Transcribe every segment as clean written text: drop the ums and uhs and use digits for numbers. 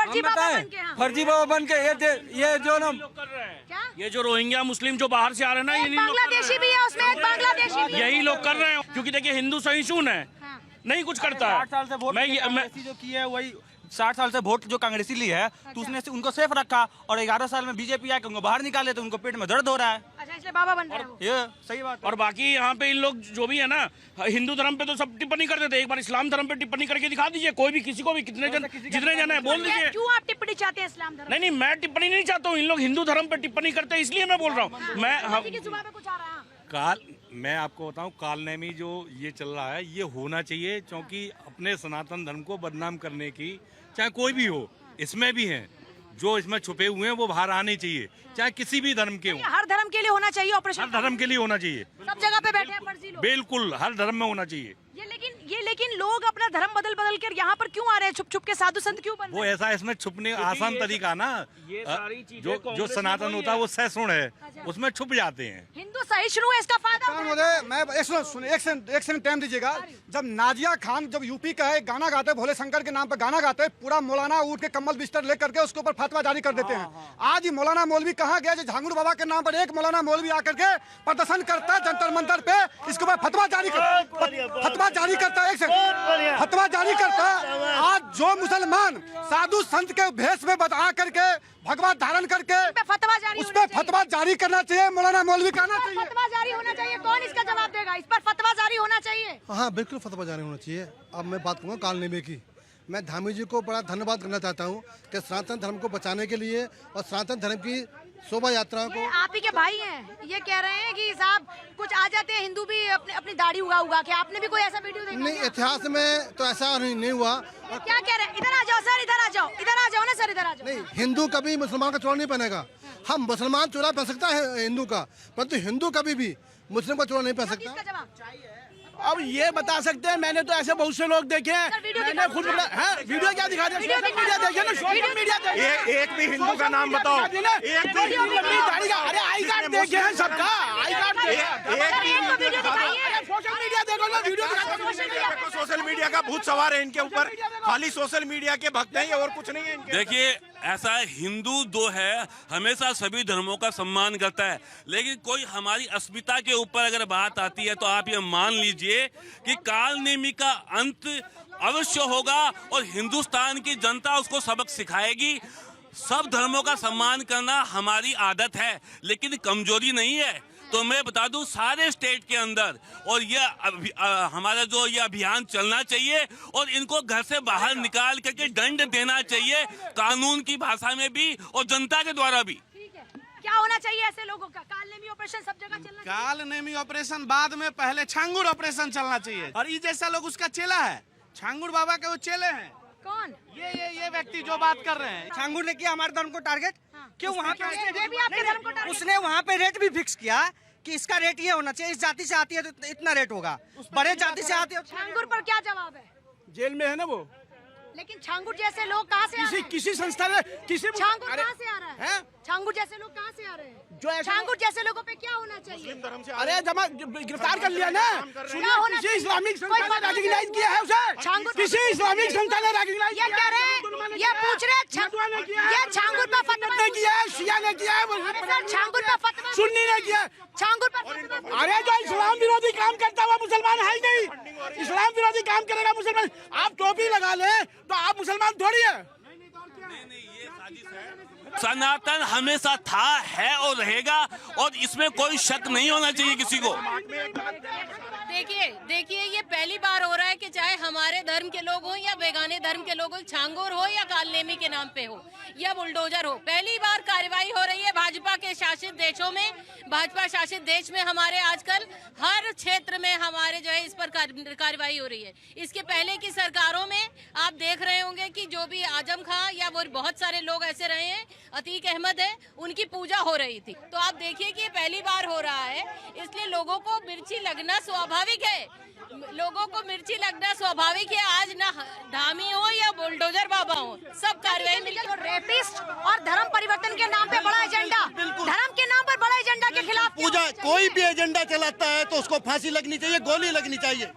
फर्जी बाबा बन के, हाँ। फर्जी बाबा बन के ये जो ना क्या ये जो रोहिंग्या मुस्लिम जो बाहर से आ रहे हैं ना, एक इन्हीं लोग कर रहे बांग्लादेशी भी है उसमें, एक बांग्लादेशी भी हैं। है। यही लोग कर रहे हैं, क्योंकि देखिए हिंदू सहिष्णु है, हाँ। नहीं कुछ करता है। 60 साल से वोट कांग्रेसी जो की है वही 60 साल से वोट जो कांग्रेसी ली है तो उसने उनको सेफ रखा, और 11 साल में बीजेपी आके उनको बाहर निकाले तो उनको पेट में दर्द हो रहा है। अच्छा, इसलिए बाबा बन रहे हैं वो। ये सही बात है। और बाकी यहाँ पे इन लोग जो भी है ना, हिंदू धर्म पे तो सब टिप्पणी करते थे, एक बार इस्लाम धर्म पे टिप्पणी करके दिखा दीजिए, कोई भी किसी को भी जितने जन है बोल दीजिए। क्यों आप टिप्पणी चाहते हैं इस्लाम धर्म? नहीं मैं टिप्पणी नहीं चाहता हूँ, इन लोग हिंदू धर्म पे टिप्पणी करते हैं, इसलिए मैं बोल रहा हूँ। मैं किसी की जुबान पे कुछ आ रहा है। काल मैं आपको बताऊं, कालनेमी जो ये चल रहा है ये होना चाहिए, क्योंकि अपने सनातन धर्म को बदनाम करने की चाहे कोई भी हो, इसमें भी हैं जो इसमें छुपे हुए हैं, वो बाहर आने चाहिए, चाहे किसी भी धर्म के हो। हर धर्म के लिए होना चाहिए ऑपरेशन, हर धर्म के लिए होना चाहिए, सब जगह पे बैठे हैं फर्जी लोग। बिल्कुल हर धर्म में होना चाहिए। ये लेकिन लोग अपना धर्म बदल बदल कर यहाँ पर क्यों आ रहे हैं? छुप छुप के साधु संत क्यों बन रहे वो हैं? ऐसा इसमें छुपने आसान तरीका ना, ये सारी चीजें जो कांग्रेस में सनातन वही होता है वो सहिष्णु है, अच्छा। उसमें छुप जाते हैं। हिंदू सहिष्णु है, इसका फायदा उठाएगा। मैं एक सेकंड टाइम दीजिएगा। जब नाजिया खान जब यूपी का है गाना गाते हैं, भोले शंकर के नाम पर गाना गाते हैं, पूरा मौलाना उठ के कम्बल बिस्तर लेकर के उसके ऊपर फतवा जारी कर देते हैं। आज ही मौलाना मौलवी कहाँ गया? जो झांगुर बाबा के नाम पर एक मौलाना मौलवी आकर के प्रदर्शन करता है जंतर मंतर पे, इसके ऊपर फतवा जारी करता है। एक सेकंड, फतवा जारी करता है। आज जो मुसलमान साधु संत के भेष में बता करके भगवा धारण करके फतवा जारी उस होना पर चाहिए। फतवा जारी करना चाहिए, मौलाना मौलवी कहना चाहिए। फतवा जारी होना चाहिए, कौन इसका जवाब देगा? इस पर फतवा जारी होना चाहिए। हाँ बिल्कुल फतवा जारी होना चाहिए। अब मैं बात करूँगा कालनेमी की। मैं धामी जी को बड़ा धन्यवाद करना चाहता हूँ कि सनातन धर्म को बचाने के लिए और सनातन धर्म की शोभा यात्रा को। आप ही के भाई हैं, ये कह रहे हैं कि साहब कुछ आ जाते हैं हिंदू भी अपनी दाढ़ी उगा के। आपने भी कोई ऐसा वीडियो देखा? नहीं, इतिहास में तो ऐसा नहीं हुआ। और क्या कह रहे हैं? इधर आ जाओ सर, इधर आ जाओ ना सर, इधर आ जाओ। नहीं, हिंदू कभी मुसलमान का चोला नहीं पहनेगा। हम मुसलमान चोला पहन सकता है हिंदू का, परंतु हिंदू कभी भी मुस्लिम का चोला नहीं पहन सकता। इसका जवाब अब ये बता सकते हैं, मैंने तो ऐसे बहुत से लोग देखे हैं, मैंने खुद वीडियो क्या दिखा दिया? सोशल मीडिया देखे ना, सोशल मीडिया देखे। एक भी हिंदू का नाम बताओ, अरे आई कार्ड देखे हैं सबका, आई कार्ड सोशल मीडिया देखो ना, वीडियो सोशल मीडिया का भूत सवार है इनके ऊपर, खाली सोशल मीडिया के भक्त हैं, और कुछ नहीं है इनके। देखिए ऐसा है, हिंदू दो है, हमेशा सभी धर्मों का सम्मान करता है, लेकिन कोई हमारी अस्मिता के ऊपर अगर बात आती है तो आप ये मान लीजिए कि कालनेमी का अंत अवश्य होगा और हिंदुस्तान की जनता उसको सबक सिखाएगी। सब धर्मों का सम्मान करना हमारी आदत है, लेकिन कमजोरी नहीं है। तो मैं बता दूं सारे स्टेट के अंदर, और ये हमारा जो ये अभियान चलना चाहिए और इनको घर से बाहर निकाल करके दंड देना चाहिए, कानून की भाषा में भी और जनता के द्वारा भी। क्या होना चाहिए ऐसे लोगों का? कालनेमी ऑपरेशन सब जगह चलना चाहिए। कालनेमी ऑपरेशन बाद में, पहले छांगुर ऑपरेशन चलना चाहिए। और ये जैसा लोग उसका चेला है, छांगुर बाबा के वो चेले हैं। कौन? ये व्यक्ति जो बात कर रहे हैं। छांगुर ने किया हमारे धर्म को टारगेट। क्यों वहाँ पे ये भी आपके धर्म को टारगेट? उसने वहाँ पे रेट भी फिक्स किया कि इसका रेट ये होना चाहिए, इस जाति से आती है तो इतना रेट होगा, बड़े जाति से आती है। छांगुर पर क्या जवाब है? जेल में है ना वो। लेकिन छांगुर जैसे लोग कहाँ से आ रहे हैं? किसी संस्था में किसी छांगुर कहाँ से आ रहा है? हैं? छांगुर जैसे लोग कहाँ से आ रहे हैं? जो ऐसे छांगुर जैसे लोगों पे क्या होना चाहिए? अरे जमा गिरफ्तार कर लिया ना, क्या होना किसी चाहिए? इस्लामिक कोई संस्था ने बात नहीं। रिकॉग्नाइज किया है उसे। छांगुर किसी इस्लामिक संस्था ने रिकॉग्नाइज ये कह रहे हैं, ये पूछ रहे हैं ये छांगुर पर फतवा ने किया है, शिया ने किया है, सर छांगुर पर फतवा सुन्नी ने किया है। छांगुर पर फतवा। अरे जो इस्लाम विरोधी काम करता हुआ मुसलमान है ही नहीं, इस्लाम विरोधी काम करेगा मुसलमान। आप टोपी लगा ले तो आप मुसलमान थोड़ी है। सनातन हमेशा था, है और रहेगा, और इसमें कोई शक नहीं होना चाहिए किसी को। देखिए ये पहली बार हो रहा है कि चाहे हमारे धर्म के लोग हों या बेगाने धर्म के लोग हों, छांगुर हो या कालनेमी के नाम पे हो या बुलडोजर हो, पहली बार कार्रवाई हो रही है भाजपा के शासित देशों में। भाजपा शासित देश में हमारे आजकल हर क्षेत्र में हमारे जो है इस पर कार्रवाई हो रही है। इसके पहले की सरकारों में आप देख रहे होंगे कि जो भी आजम खां या वो बहुत सारे लोग ऐसे रहे हैं, अतीक अहमद है, उनकी पूजा हो रही थी। तो आप देखिए कि ये पहली बार हो रहा है, इसलिए लोगों को मिर्ची लगना स्वाभाविक है, लोगों को मिर्ची लगना स्वाभाविक है। आज ना धामी हो या बुलडोजर बाबा हो, सब कार्रवाई मिलकर। रेपिस्ट और धर्म परिवर्तन के नाम पे बड़ा एजेंडा, धर्म के नाम पर बड़ा एजेंडा के खिलाफ पूजा कोई भी एजेंडा चलाता है तो उसको फांसी लगनी चाहिए, गोली लगनी चाहिए।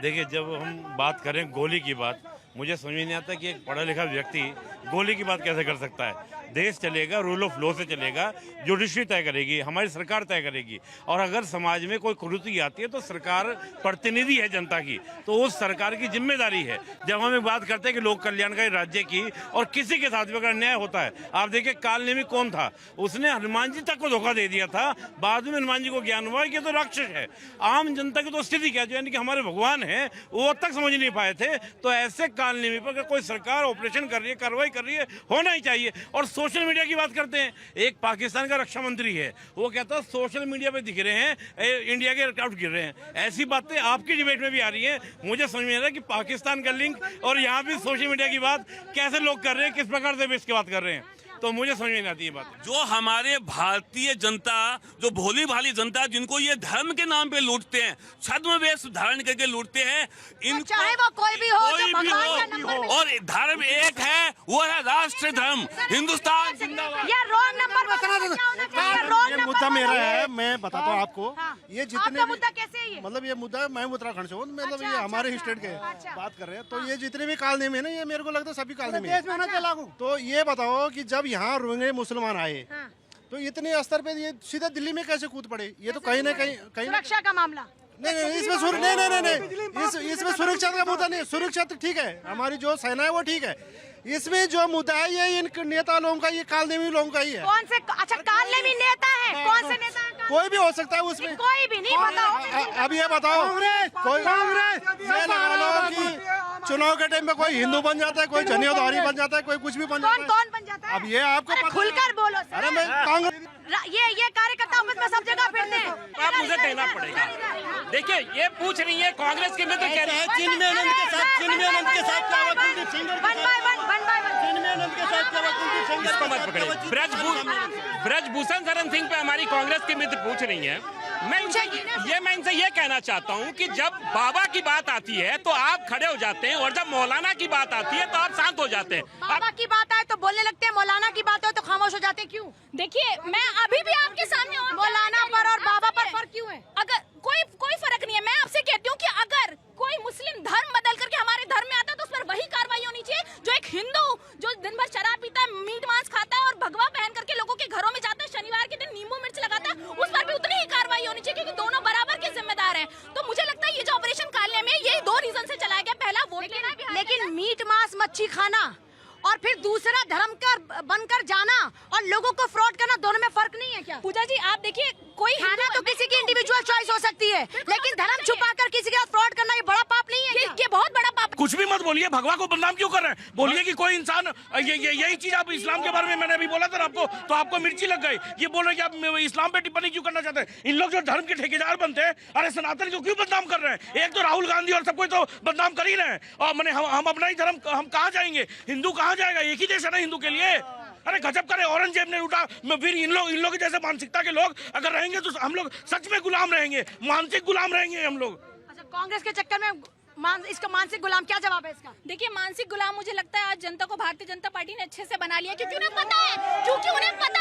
देखिए जब हम बात करें गोली की बात, मुझे समझ में नहीं आता कि एक पढ़ा लिखा व्यक्ति गोली की बात कैसे कर सकता है। देश चलेगा रूल ऑफ लॉ से चलेगा, जुडिशरी तय करेगी, हमारी सरकार तय करेगी। और अगर समाज में कोई कुरीति आती है तो सरकार प्रतिनिधि है जनता की, तो उस सरकार की जिम्मेदारी है। जब हम बात करते हैं कि लोक कल्याणकारी राज्य की और किसी के साथ भी अगर अन्याय होता है, आप देखिए काल नेमी कौन था, उसने हनुमान जी तक को धोखा दे दिया था। बाद में हनुमान जी को ज्ञान हुआ कि तो राक्षस है। आम जनता की तो स्थिति क्या, जो यानी कि हमारे भगवान है, वो तक समझ नहीं पाए थे। तो ऐसे काल नेमी पर कोई सरकार ऑपरेशन कर रही है, कार्रवाई कर रही है, होना ही चाहिए। और सोशल मीडिया की बात करते हैं, एक पाकिस्तान का रक्षा मंत्री है, वो कहता है सोशल मीडिया पे दिख रहे हैं इंडिया के एयरक्राफ्ट गिर रहे हैं। ऐसी बातें आपकी डिबेट में भी आ रही है। मुझे समझ में आ रहा है कि पाकिस्तान का लिंक और यहाँ भी सोशल मीडिया की बात कैसे लोग कर रहे हैं, किस प्रकार से इसकी बात कर रहे हैं, तो मुझे समझ में नहीं आती है बात। जो हमारे भारतीय जनता, जो भोली भाली जनता, जिनको ये धर्म के नाम पे लूटते हैं, छद्म वेश धारण करके लूटते हैं, इनको चाहे वो कोई भी हो, जो भगवान का नंबर हो, और धर्म एक है, वो है राष्ट्र धर्म, हिंदुस्तान जिंदाबाद। ये रॉन्ग नंबर ये मुद्दा मेरा है, मैं बताता हूँ आपको। ये जितने मुद्दा कैसे है ये? मतलब ये मुद्दा, मैं उत्तराखंड से हूँ, मतलब ये हमारे स्टेट के बात कर रहे हैं। तो ये जितने भी काल नेमी है ना, ये मेरे को लगता है सभी काल नेमी है। तो ये बताओ कि जब यहाँ रोहिंग्या मुसलमान आए तो इतने स्तर पे ये सीधा दिल्ली में कैसे कूद पड़े? ये तो कहीं ना कहीं सुरक्षा का मामला नहीं, इसमें सुरक्षा का मुद्दा नहीं। सुरक्षा तो ठीक है, हमारी जो सेना है वो ठीक है। इसमें जो मुद्दा है ये इन नेता लोगों का, ये काल नेमी लोगों का ही है। कौन से? अच्छा, काल नेमी नेता है? कौन से नेता है? कोई भी हो सकता है उसमें, कोई भी नहीं बताओ। अब ये बताओ, कोई मैं लगा रहा हूं कि चुनाव के टाइम में कोई हिंदू बन जाता है, कोई जनेऊधारी बन जाता है, कोई कुछ भी बन जाता है। कौन बन जाता है? अब ये आपको पता है। खुलकर बोलो। अरे मैं कांग्रेस, ये कार्यकर्ता में सब जगह फिरते हैं। अब मुझे देना पड़ेगा। देखिए, ये पूछ रही है कांग्रेस के मित्र कह रहे हैं चिन्मयानंद के साथ क्या हुआ? कुलदीप सिंह इसको मत पकड़िए। ब्रजभूषण शरण सिंह पे हमारी कांग्रेस के मित्र पूछ रही हैं। मैं इनसे ये कहना चाहता हूँ कि जब बाबा की बात आती है तो आप खड़े हो जाते हैं, और जब मौलाना की बात आती है तो आप शांत हो जाते हैं। बाबा की बात आए तो बोलने लगते हैं, मौलाना की बात हो तो खामोश हो जाते हैं। क्यों? देखिए, मैं अभी भी आपके सामने मौलाना पर और बाबा पर फर्क क्यों है? अगर कोई फर्क नहीं है। मैं आपसे कहती हूँ कि अगर कोई मुस्लिम धर्म बदल करके हमारे धर्म में आता है तो उस पर वही कार्रवाई होनी चाहिए। जो एक हिंदू जो दिन भर शराब पीता है, मीट मांस खाता है और भगवा पहन करके लोगों के घरों में जाता है, शनिवार के दिन नींबू मिर्च लगाता है, उस पर भी उतनी ही कार्रवाई होनी चाहिए, क्योंकि दोनों बराबर के जिम्मेदार हैं। तो मुझे लगता है ये जो ऑपरेशन कालने में यही 2 रीजन से चलाया गया। पहला, वोट लेना, लेकिन मीट मांस मच्छी खाना और फिर दूसरा धर्म का बनकर जाना और लोगों को फ्रॉड करना, दोनों में फर्क नहीं है क्या? पूजा जी, आप देखिए, कोई खाना तो किसी की इंडिविजुअल चॉइस हो सकती है, लेकिन धर्म छुपाकर किसी के साथ फ्रॉड करना ये बड़ा पाप नहीं है? ये बहुत बड़ा पाप। कुछ भी मत बोलिए, भगवा को बदनाम क्यों कर रहे हैं? बोलिए कि कोई इंसान यही चीज आप इस्लाम के बारे में मैंने अभी बोला था आपको, तो आपको मिर्ची लग गई। ये बोल रहे कि आप इस्लाम पे टिप्पणी क्यों करना चाहते हैं? इन लोग जो धर्म के ठेकेदार बनते हैं, अरे सनातन को क्यों बदनाम कर रहे हैं? एक तो राहुल गांधी और सबको तो बदनाम कर ही रहे हैं, और मैंने हम अपना ही धर्म, हम कहाँ जाएंगे? हिंदू कहाँ जाएगा? एक ही देश है ना हिंदू के लिए। अरे गजब करे, औरंगजेब ने लूटा, फिर इन लोग जैसे मानसिकता के लोग अगर रहेंगे तो हम लोग सच में गुलाम रहेंगे, मानसिक गुलाम रहेंगे हम लोग। अच्छा, कांग्रेस के चक्कर में इसका मानसिक गुलाम, क्या जवाब है इसका? देखिए, मानसिक गुलाम मुझे लगता है आज जनता को भारतीय जनता पार्टी ने अच्छे से बना लिया, क्योंकि उन्हें पता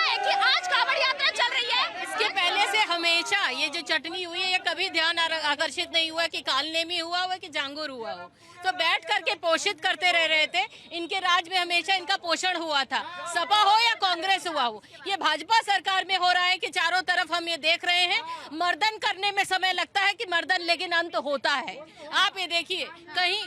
है कि आज कांवड़ यात्रा चल रही है। इसके पहले से हमेशा ये जो चटनी हुई है, ये कभी ध्यान आकर्षित नहीं हुआ कि काल नेमी हुआ हो कि जांगूर हुआ हो। तो बैठ करके पोषित करते रह रहे थे। इनके राज में हमेशा इनका पोषण हुआ था, सपा हो या कांग्रेस हुआ हो। ये भाजपा सरकार में हो रहा है कि चारों तरफ हम ये देख रहे हैं, मर्दन करने में समय लगता है कि मर्दन, लेकिन अंत होता है। आप ये देखिए, कहीं